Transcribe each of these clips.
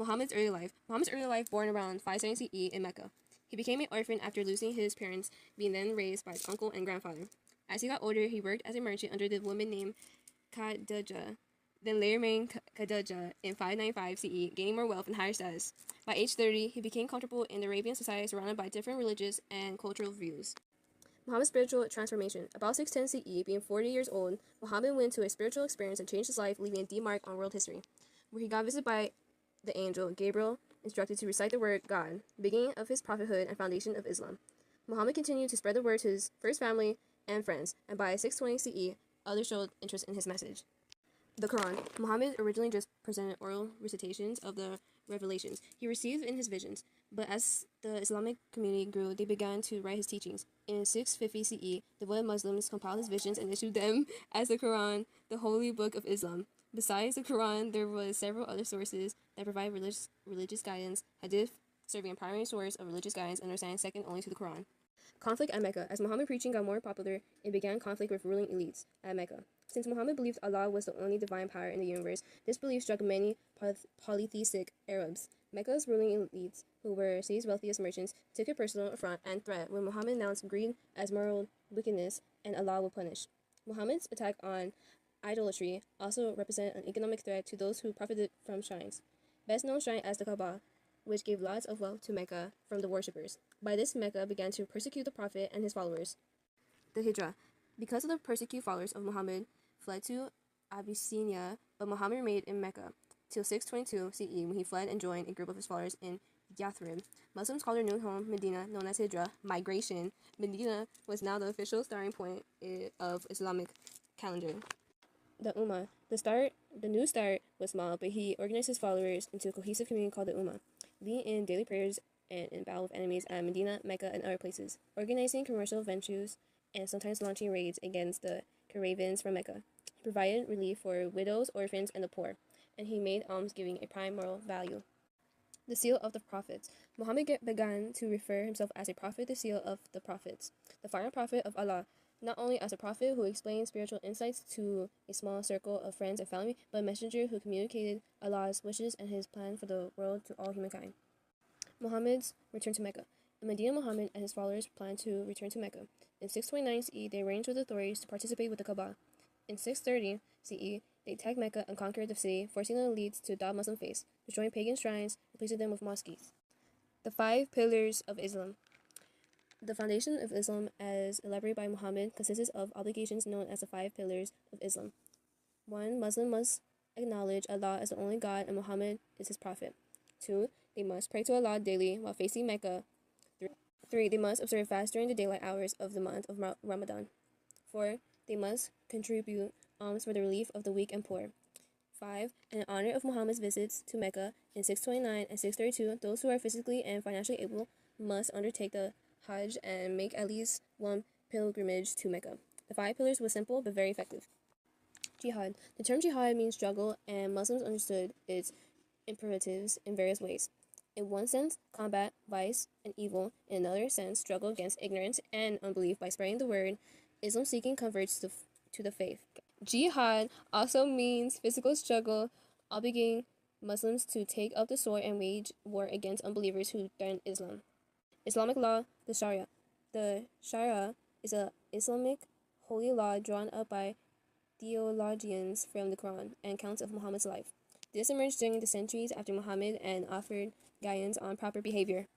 Muhammad's early life. Muhammad's early life, born around 570 CE in Mecca. He became an orphan after losing his parents, being then raised by his uncle and grandfather. As he got older, he worked as a merchant under the woman named Khadijah, then later married Khadijah in 595 CE, gaining more wealth and higher status. By age 30, he became comfortable in the Arabian society surrounded by different religious and cultural views. Muhammad's spiritual transformation. About 610 CE, being 40 years old, Muhammad went to a spiritual experience and changed his life, leaving a deep mark on world history, where he got visited by the angel Gabriel, instructed to recite the word God, beginning of his prophethood and foundation of Islam. Muhammad continued to spread the word to his first family and friends, and by 620 CE, others showed interest in his message. The Quran. Muhammad originally just presented oral recitations of the revelations he received in his visions, but as the Islamic community grew, they began to write his teachings. In 650 CE, devoted Muslims compiled his visions and issued them as the Quran, the holy book of Islam. Besides the Quran, there were several other sources that provide religious guidance, hadith serving a primary source of religious guidance and understanding second only to the Quran. Conflict at Mecca. As Muhammad preaching got more popular, it began conflict with ruling elites at Mecca. Since Muhammad believed Allah was the only divine power in the universe, this belief struck many polytheistic Arabs. Mecca's ruling elites, who were city's wealthiest merchants, took a personal affront and threat when Muhammad announced greed as moral wickedness and Allah will punish. Muhammad's attack on idolatry also represented an economic threat to those who profited from shrines, best known shrine as the Kaaba, which gave lots of wealth to Mecca from the worshippers. By this, Mecca began to persecute the Prophet and his followers. The Hijrah. Because of the persecuted followers of Muhammad, fled to Abyssinia, but Muhammad remained in Mecca till 622 CE when he fled and joined a group of his followers in Yathrib. Muslims called their new home Medina, known as Hijrah, migration. Medina was now the official starting point of Islamic calendar. The Ummah. The new start was small, but he organized his followers into a cohesive community called the Ummah, leading in daily prayers and in battle with enemies at Medina, Mecca, and other places, organizing commercial ventures and sometimes launching raids against the caravans from Mecca. He provided relief for widows, orphans, and the poor, and he made almsgiving a prime moral value. The seal of the prophets. Muhammad began to refer himself as a prophet, the seal of the prophets, the final prophet of Allah, not only as a prophet who explained spiritual insights to a small circle of friends and family, but a messenger who communicated Allah's wishes and his plan for the world to all humankind. Muhammad's return to Mecca. In Medina, Muhammad and his followers planned to return to Mecca. In 629 CE, they arranged with authorities to participate with the Kaaba. In 630 CE, they attacked Mecca and conquered the city, forcing the elites to adopt Muslim faith, destroying pagan shrines, replacing them with mosques. The 5 pillars of Islam. The foundation of Islam, as elaborated by Muhammad, consists of obligations known as the 5 pillars of Islam. 1. Muslim must acknowledge Allah as the only God and Muhammad is his prophet. 2. They must pray to Allah daily while facing Mecca. 3. They must observe fast during the daylight hours of the month of Ramadan. 4. They must contribute alms for the relief of the weak and poor. 5. In honor of Muhammad's visits to Mecca in 629 and 632, those who are physically and financially able must undertake the Hajj and make at least one pilgrimage to Mecca. The 5 pillars were simple but very effective. Jihad. The term jihad means struggle, and Muslims understood its imperatives in various ways. In one sense, combat vice and evil. In another sense, struggle against ignorance and unbelief by spreading the word. Islam seeking converts to the faith. Jihad also means physical struggle, obligating Muslims to take up the sword and wage war against unbelievers who threaten Islam. Islamic law, the Sharia. The Sharia is an Islamic holy law drawn up by theologians from the Quran and accounts of Muhammad's life. This emerged during the centuries after Muhammad and offered guidance on proper behavior.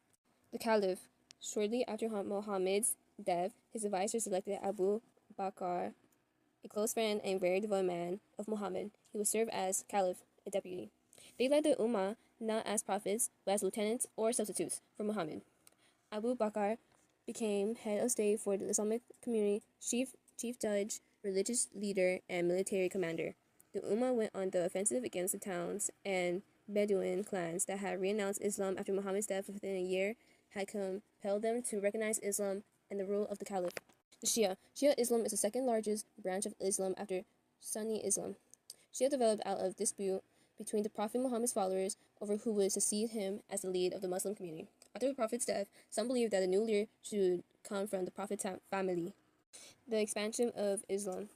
The Caliph. Shortly after Muhammad's death, his advisor selected Abu Bakr, a close friend and very devoted man of Muhammad. He would serve as Caliph, a deputy. They led the Ummah not as prophets, but as lieutenants or substitutes for Muhammad. Abu Bakr became head of state for the Islamic community, chief judge, religious leader, and military commander. The Ummah went on the offensive against the towns and Bedouin clans that had renounced Islam after Muhammad's death within a year, had compelled them to recognize Islam and the rule of the Caliph. The Shia. Shia Islam is the second largest branch of Islam after Sunni Islam. Shia developed out of dispute between the Prophet Muhammad's followers over who would succeed him as the lead of the Muslim community. After the Prophet's death, some believed that a new leader should come from the Prophet's family. The expansion of Islam.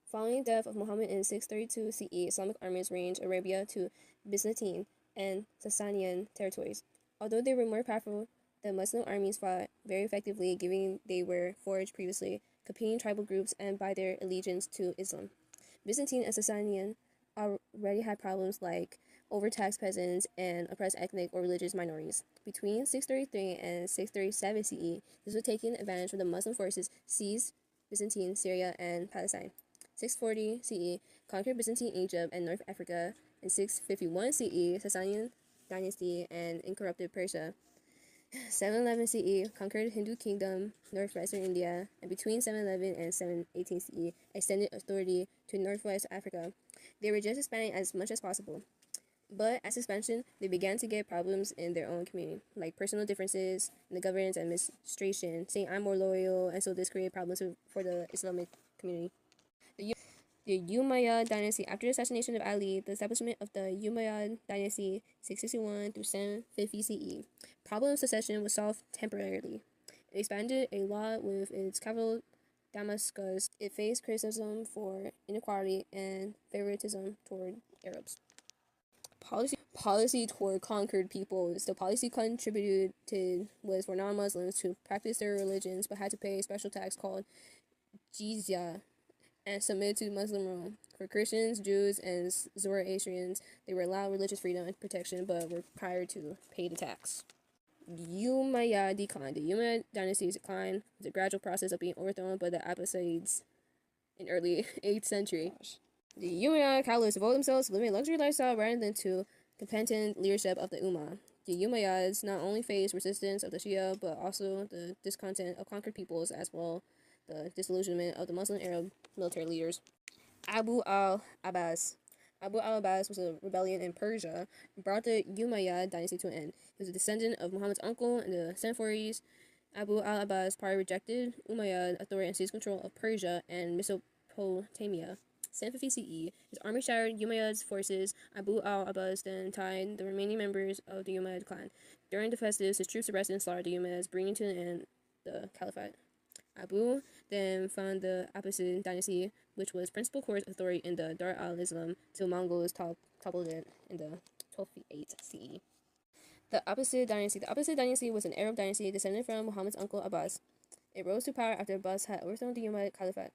Following the death of Muhammad in 632 CE, Islamic armies ranged Arabia to Byzantine and Sasanian territories. Although they were more powerful, the Muslim armies fought very effectively, given they were forged previously, competing tribal groups, and by their allegiance to Islam. Byzantine and Sasanian already had problems like overtaxed peasants and oppressed ethnic or religious minorities. Between 633 and 637 CE, this was taking advantage of the Muslim forces seized Byzantine, Syria, and Palestine. 640 CE conquered Byzantine Egypt and North Africa. In 651 CE, Sasanian dynasty and incorrupted Persia. 711 CE conquered Hindu kingdom, northwestern India, and between 711 and 718 CE extended authority to northwest Africa. They were just expanding as much as possible. But as expansion, they began to get problems in their own community, like personal differences in the governance and administration, saying I'm more loyal, and so this created problems for the Islamic community. The Umayyad dynasty. After the assassination of Ali, the establishment of the Umayyad dynasty, 661 through 750 CE. Problem of succession was solved temporarily. It expanded a lot with its capital, Damascus. It faced criticism for inequality and favoritism toward Arabs. Policy toward conquered peoples. The policy contributed was for non-Muslims to practice their religions but had to pay a special tax called jizya and submit to Muslim rule. For Christians, Jews, and Zoroastrians, they were allowed religious freedom and protection, but were required to pay the tax. Umayyad decline. The Umayyad dynasty's decline was a gradual process of being overthrown by the Abbasids in early 8th century. The Umayyad caliphs devoted themselves to living a luxury lifestyle rather than to competent leadership of the Ummah. The Umayyads not only faced resistance of the Shia, but also the discontent of conquered peoples, as well the disillusionment of the Muslim Arab military leaders. Abu al-Abbas. Abu al-Abbas was a rebellion in Persia and brought the Umayyad dynasty to an end. He was a descendant of Muhammad's uncle in the 740s. Abu al-Abbas' party rejected Umayyad authority and seized control of Persia and Mesopotamia. 750 CE, his army shattered Umayyad's forces. Abu al-Abbas then tied the remaining members of the Umayyad clan. During the festives, his troops arrested and slaughtered the Umayyads, bringing to an end the caliphate. Abu then founded the Abbasid dynasty, which was principal course authority in the Dar al-Islam, till Mongols toppled it in the 1208 CE. The Abbasid dynasty. The Abbasid dynasty was an Arab dynasty descended from Muhammad's uncle Abbas. It rose to power after Abbas had overthrown the Umayyad Caliphate.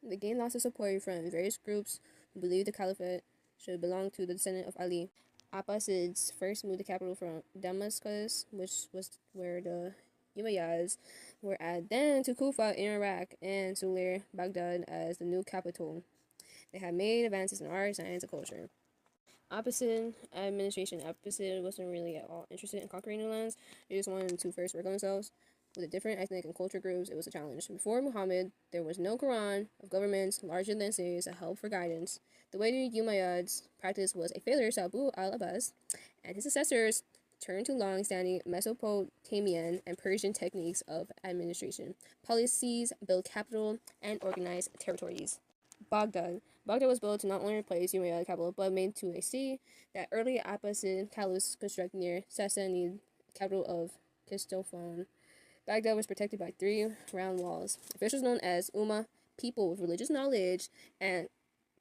They gained lots of support from various groups who believed the Caliphate should belong to the descendant of Ali. Abbasids first moved the capital from Damascus, which was where the Umayyads were at, then to Kufa in Iraq, and to later Baghdad as the new capital. They had made advances in art, science, and culture. Abbasid administration. Abbasid wasn't really at all interested in conquering new lands. They just wanted to first work on themselves. With the different ethnic and culture groups, it was a challenge. Before Muhammad, there was no Quran of governments larger than cities that helped for guidance. The way the Umayyads practiced was a failure to Abu al-Abbas and his successors turned to long-standing Mesopotamian and Persian techniques of administration, policies, build capital, and organize territories. Baghdad. Baghdad was built to not only replace Umayyad capital, but made to a city that early Abbasid caliphs constructed near Sassanid, capital of Kistofan. Baghdad was protected by 3 round walls. Officials known as Ummah, people with religious knowledge, and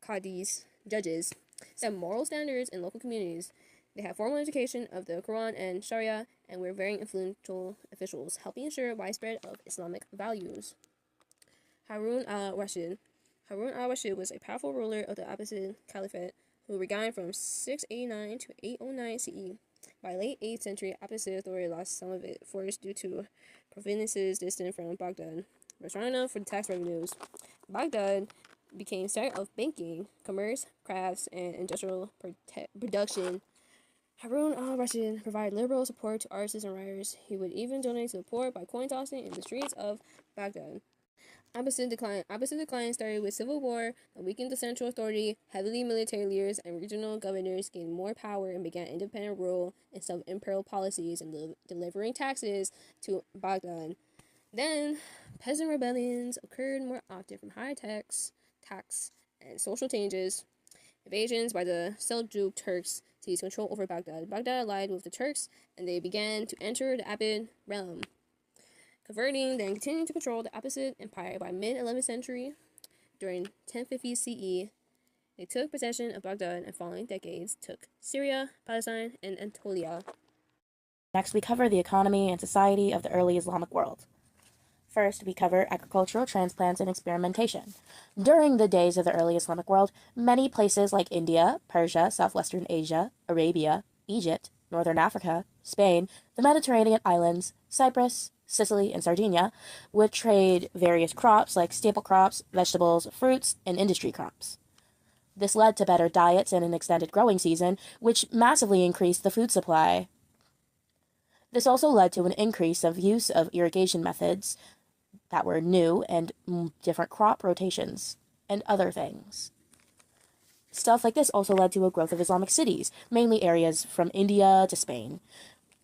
Qadis, judges, set moral standards in local communities. They had formal education of the Quran and Sharia and were very influential officials, helping ensure widespread of Islamic values. Harun al-Rashid. Harun al-Rashid was a powerful ruler of the Abbasid Caliphate who reigned from 689 to 809 CE. By late 8th century, Abbasid authority lost some of its force due to provinces distant from Baghdad, but strong enough for the tax revenues. Baghdad became site of banking, commerce, crafts, and industrial production. Harun al-Rashid provided liberal support to artists and writers. He would even donate to the poor by coin tossing in the streets of Baghdad. Abbasid decline. Abbasid decline started with civil war that weakened the central authority. Heavily military leaders and regional governors gained more power and began independent rule instead of imperial policies and delivering taxes to Baghdad. Then, peasant rebellions occurred more often from high tax, and social changes. Invasions by the Seljuk Turks seized control over Baghdad. Baghdad allied with the Turks, and they began to enter the Abbid realm, converting, then continuing to control the Abbasid Empire by mid-11th century. During 1050 CE, They took possession of Baghdad and following decades took Syria, Palestine, and Anatolia. Next, we cover the economy and society of the early Islamic world. First, we cover agricultural transplants and experimentation. During the days of the early Islamic world, many places like India, Persia, southwestern Asia, Arabia, Egypt, northern Africa, Spain, the Mediterranean islands, Cyprus, Sicily, and Sardinia would trade various crops like staple crops, vegetables, fruits, and industry crops. This led to better diets and an extended growing season, which massively increased the food supply. This also led to an increase of use of irrigation methods that were new and different crop rotations and other things. Stuff like this also led to a growth of Islamic cities, mainly areas from India to Spain.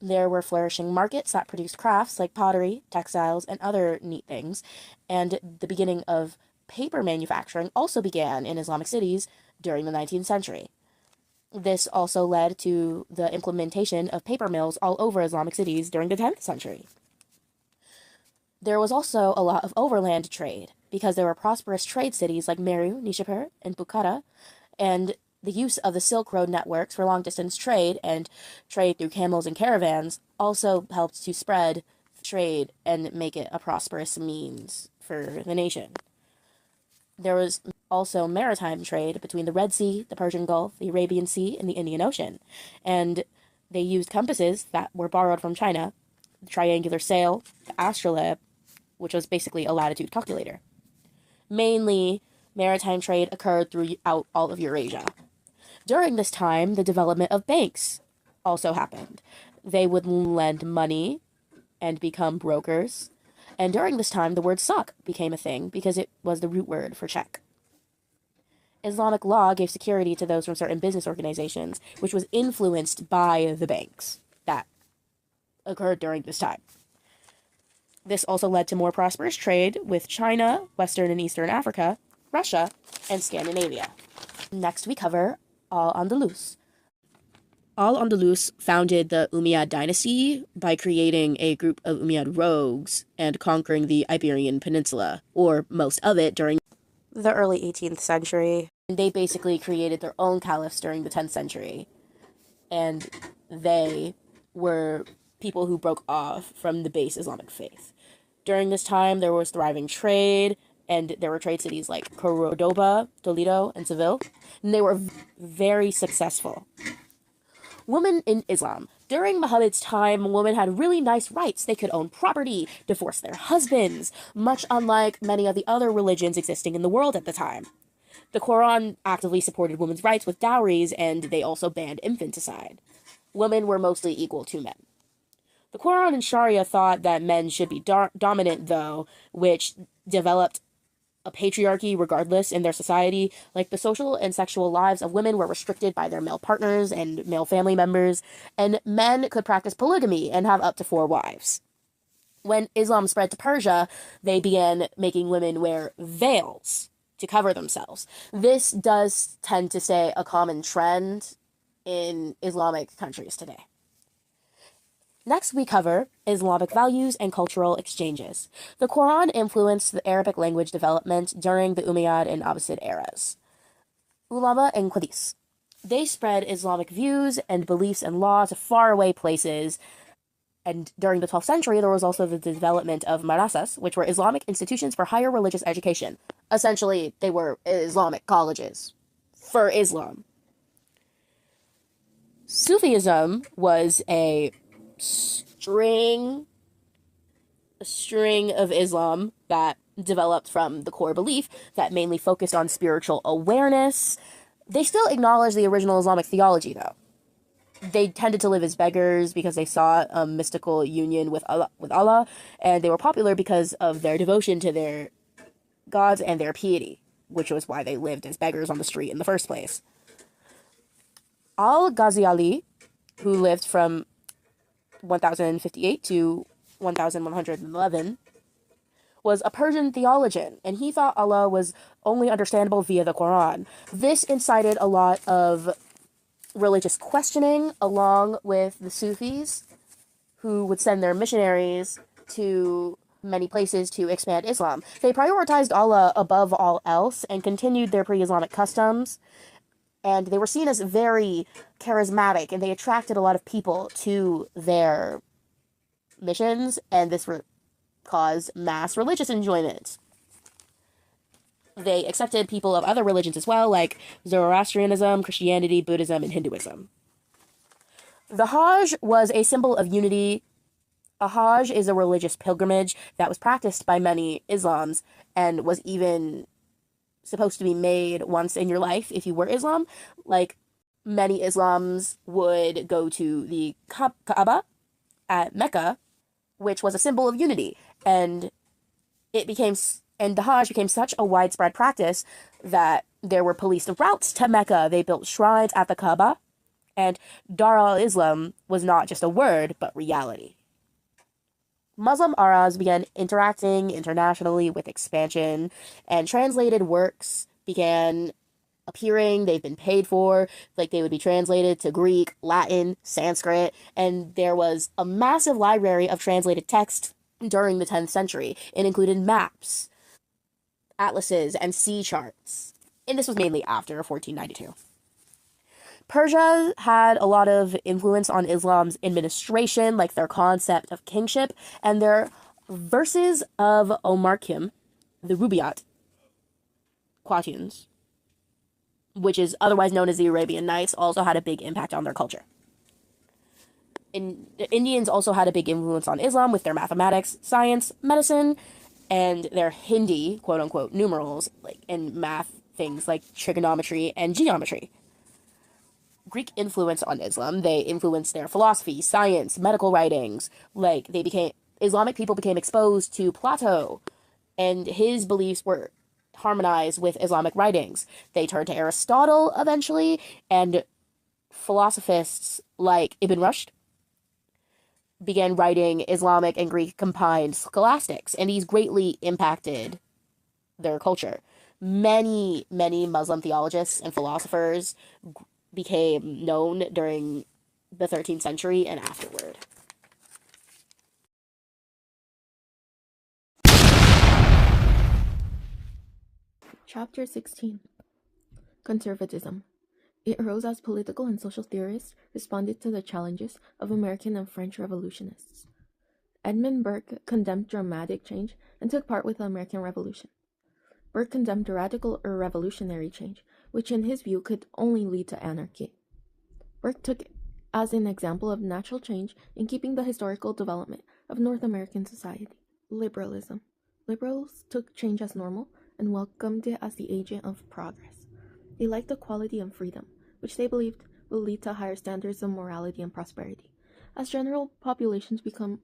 There were flourishing markets that produced crafts like pottery, textiles, and other neat things, and the beginning of paper manufacturing also began in Islamic cities during the 19th century. This also led to the implementation of paper mills all over Islamic cities during the 10th century. There was also a lot of overland trade, because there were prosperous trade cities like Meru, Nishapur, and Bukhara, and the use of the Silk Road networks for long-distance trade and trade through camels and caravans also helped to spread trade and make it a prosperous means for the nation. There was also maritime trade between the Red Sea, the Persian Gulf, the Arabian Sea, and the Indian Ocean, and they used compasses that were borrowed from China, the triangular sail, the astrolabe, which was basically a latitude calculator. Mainly, maritime trade occurred throughout all of Eurasia. During this time, the development of banks also happened. They would lend money and become brokers. And during this time, the word "sok" became a thing because it was the root word for check. Islamic law gave security to those from certain business organizations, which was influenced by the banks that occurred during this time. This also led to more prosperous trade with China, Western and Eastern Africa, Russia, and Scandinavia. Next, we cover Al-Andalus. Al-Andalus founded the Umayyad dynasty by creating a group of Umayyad rogues and conquering the Iberian Peninsula, or most of it, during the early 18th century. They basically created their own caliphs during the 10th century, and they were people who broke off from the base Islamic faith. During this time, there was thriving trade, and there were trade cities like Cordoba, Toledo, and Seville, and they were very successful. Women in Islam. During Muhammad's time, women had really nice rights. They could own property, divorce their husbands, much unlike many of the other religions existing in the world at the time. The Quran actively supported women's rights with dowries, and they also banned infanticide. Women were mostly equal to men. The Quran and Sharia thought that men should be dominant, though, which developed a patriarchy regardless in their society. Like, the social and sexual lives of women were restricted by their male partners and male family members, and men could practice polygamy and have up to 4 wives. When Islam spread to Persia, they began making women wear veils to cover themselves. This does tend to stay a common trend in Islamic countries today. Next, we cover Islamic values and cultural exchanges. The Quran influenced the Arabic language development during the Umayyad and Abbasid eras. Ulama and Qadis. They spread Islamic views and beliefs and law to faraway places. And during the 12th century, there was also the development of madrasas, which were Islamic institutions for higher religious education. Essentially, they were Islamic colleges for Islam. Sufism was a string of Islam that developed from the core belief that mainly focused on spiritual awareness. They still acknowledge the original Islamic theology, though. They tended to live as beggars because they saw a mystical union with Allah, and they were popular because of their devotion to their gods and their piety, which was why they lived as beggars on the street in the first place. Al-Ghazali, who lived from 1058 to 1111, was a Persian theologian, and he thought Allah was only understandable via the Quran. This incited a lot of religious questioning, along with the Sufis, who would send their missionaries to many places to expand Islam. They prioritized Allah above all else and continued their pre-Islamic customs, and they were seen as very charismatic, and they attracted a lot of people to their missions, and this caused mass religious enjoyment. They accepted people of other religions as well, like Zoroastrianism, Christianity, Buddhism, and Hinduism. The Hajj was a symbol of unity. A Hajj is a religious pilgrimage that was practiced by many Islams and was even supposed to be made once in your life if you were Islam. Like, many Islams would go to the Kaaba at Mecca, which was a symbol of unity, and the Hajj became such a widespread practice that there were policed routes to Mecca. They built shrines at the Kaaba, and Dar al-Islam was not just a word, but reality. Muslim Arabs began interacting internationally with expansion, and translated works began appearing. They've been paid for, like they would be translated to Greek, Latin, Sanskrit, and there was a massive library of translated text during the 10th century. It included maps, atlases, and sea charts. And this was mainly after 1492. Persia had a lot of influence on Islam's administration, like their concept of kingship, and their verses of Omar Kim, the Rubaiyat, Quatrains, which is otherwise known as the Arabian Nights, also had a big impact on their culture. The Indians also had a big influence on Islam with their mathematics, science, medicine, and their Hindi, quote-unquote, numerals, like in math, things like trigonometry and geometry. Greek influence on Islam, they influenced their philosophy, science, medical writings. Islamic people became exposed to Plato, and his beliefs were harmonized with Islamic writings. They turned to Aristotle eventually, and philosophists like Ibn Rushd began writing Islamic and Greek combined scholastics, and these greatly impacted their culture. Many Muslim theologians and philosophers became known during the 13th century and afterward. Chapter 16. Conservatism. It arose as political and social theorists responded to the challenges of American and French revolutionists. Edmund Burke condemned dramatic change and took part with the American Revolution. Burke condemned radical or revolutionary change, which in his view could only lead to anarchy. Burke took as an example of natural change in keeping the historical development of North American society. Liberalism. Liberals took change as normal and welcomed it as the agent of progress. They liked equality and freedom, which they believed would lead to higher standards of morality and prosperity. As general populations become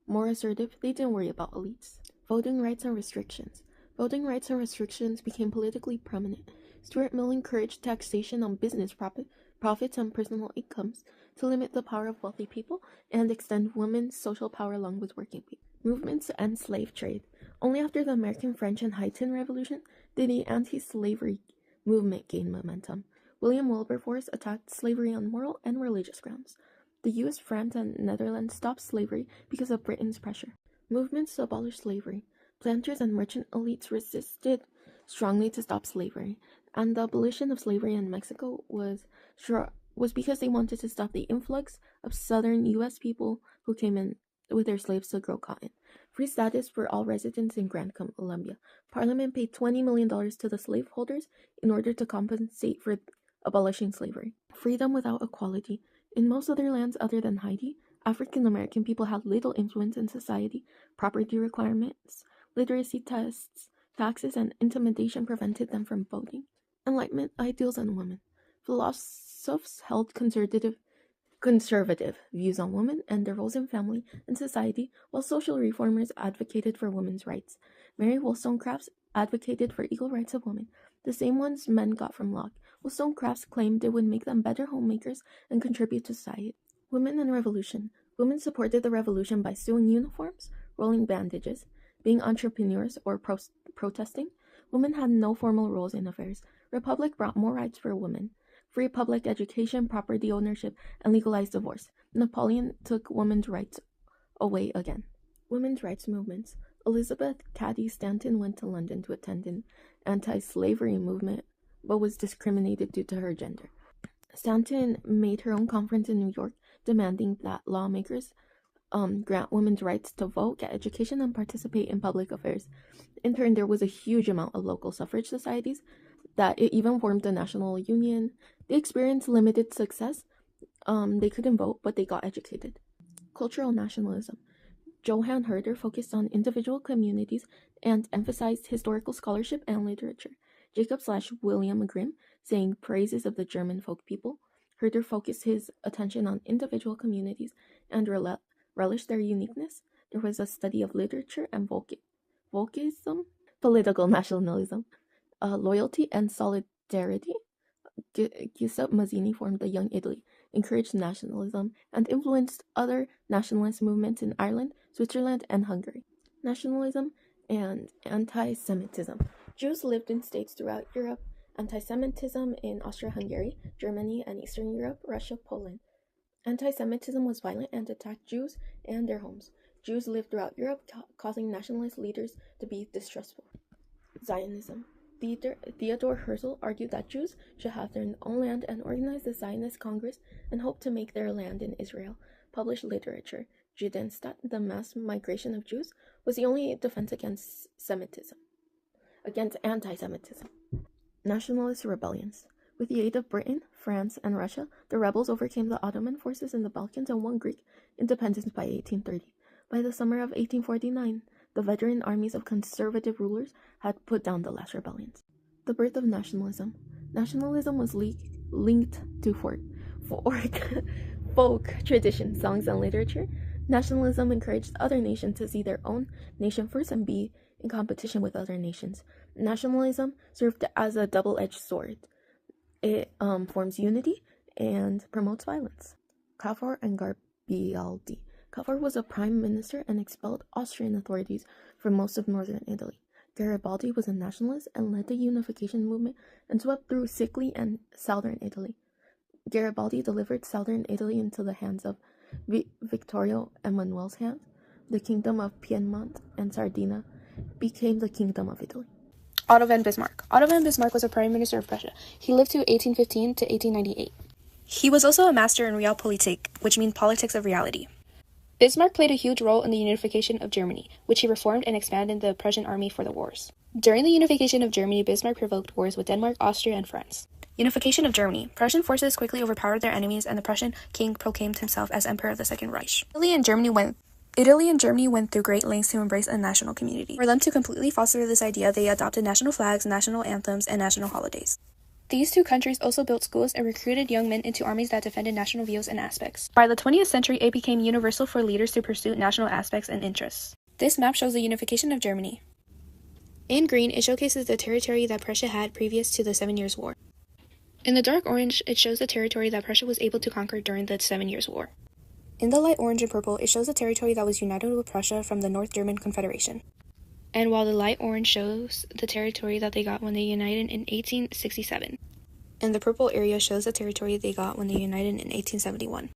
more assertive, they didn't worry about elites. Voting rights and restrictions. Voting rights and restrictions became politically prominent. Stuart Mill encouraged taxation on business profits and personal incomes to limit the power of wealthy people and extend women's social power along with working people. Movements to end slave trade. Only after the American, French, and Haitian Revolution did the anti-slavery movement gain momentum. William Wilberforce attacked slavery on moral and religious grounds. The US, France, and Netherlands stopped slavery because of Britain's pressure. Movements to abolish slavery. Planters and merchant elites resisted strongly to stop slavery, and the abolition of slavery in Mexico was because they wanted to stop the influx of southern US people who came in with their slaves to grow cotton. Free status for all residents in Grand Columbia. Parliament paid $20 million to the slaveholders in order to compensate for abolishing slavery. Freedom without equality. In most other lands other than Haiti, African American people had little influence in society. Property requirements, literacy tests, taxes, and intimidation prevented them from voting. Enlightenment ideals on women. Philosophers held conservative views on women and their roles in family and society, while social reformers advocated for women's rights. Mary Wollstonecraft advocated for equal rights of women, the same ones men got from Locke. Wollstonecraft claimed it would make them better homemakers and contribute to society. Women and revolution. Women supported the revolution by sewing uniforms, rolling bandages, being entrepreneurs, or protesting. Women had no formal roles in affairs. Republic brought more rights for women. Free public education, property ownership, and legalized divorce. Napoleon took women's rights away again. Women's rights movements. Elizabeth Cady Stanton went to London to attend an anti-slavery movement, but was discriminated due to her gender. Stanton made her own conference in New York, demanding that lawmakers grant women's rights to vote, get education, and participate in public affairs. In turn, there was a huge amount of local suffrage societies that it even formed a national union. They experienced limited success. They couldn't vote, but they got educated. Cultural nationalism. Johann Herder focused on individual communities and emphasized historical scholarship and literature. Jacob/William Grimm sang praises of the German folk people. Herder focused his attention on individual communities and relished their uniqueness. There was a study of literature and Volkism, political nationalism, loyalty and solidarity. Giuseppe Mazzini formed the Young Italy, encouraged nationalism, and influenced other nationalist movements in Ireland, Switzerland, and Hungary. Nationalism and anti-Semitism. Jews lived in states throughout Europe. Anti-Semitism in Austria-Hungary, Germany, and Eastern Europe, Russia, Poland. Anti-Semitism was violent and attacked Jews and their homes. Jews lived throughout Europe, causing nationalist leaders to be distrustful. Zionism. Theodor Herzl argued that Jews should have their own land and organized the Zionist Congress and hoped to make their land in Israel. Published literature. Judenstadt, the mass migration of Jews, was the only defense against anti-Semitism. Nationalist rebellions. With the aid of Britain, France, and Russia, the rebels overcame the Ottoman forces in the Balkans and won Greek independence by 1830. By the summer of 1849, the veteran armies of conservative rulers had put down the last rebellions. The birth of nationalism. Nationalism was linked to folk tradition, songs, and literature. Nationalism encouraged other nations to see their own nation first and be in competition with other nations. Nationalism served as a double-edged sword. It forms unity and promotes violence. Cavour and Garibaldi. Cavour was a prime minister and expelled Austrian authorities from most of northern Italy. Garibaldi was a nationalist and led the unification movement and swept through Sicily and southern Italy. Garibaldi delivered southern Italy into the hands of Vittorio Emanuele's hands. The kingdom of Piedmont and Sardinia became the kingdom of Italy. Otto von Bismarck. Otto von Bismarck was a prime minister of Prussia. He lived to 1815 to 1898. He was also a master in Realpolitik, which means politics of reality. Bismarck played a huge role in the unification of Germany, which he reformed and expanded the Prussian army for the wars. During the unification of Germany, Bismarck provoked wars with Denmark, Austria, and France. Unification of Germany. Prussian forces quickly overpowered their enemies, and the Prussian king proclaimed himself as Emperor of the Second Reich. Italy and Germany went through great lengths to embrace a national community. For them to completely foster this idea, they adopted national flags, national anthems, and national holidays. These two countries also built schools and recruited young men into armies that defended national views and aspects. By the 20th century, it became universal for leaders to pursue national aspects and interests. This map shows the unification of Germany. In green, it showcases the territory that Prussia had previous to the 7 Years' War. In the dark orange, it shows the territory that Prussia was able to conquer during the 7 Years' War. In the light orange and purple, it shows the territory that was united with Prussia from the North German Confederation. And while the light orange shows the territory that they got when they united in 1867. And the purple area shows the territory they got when they united in 1871.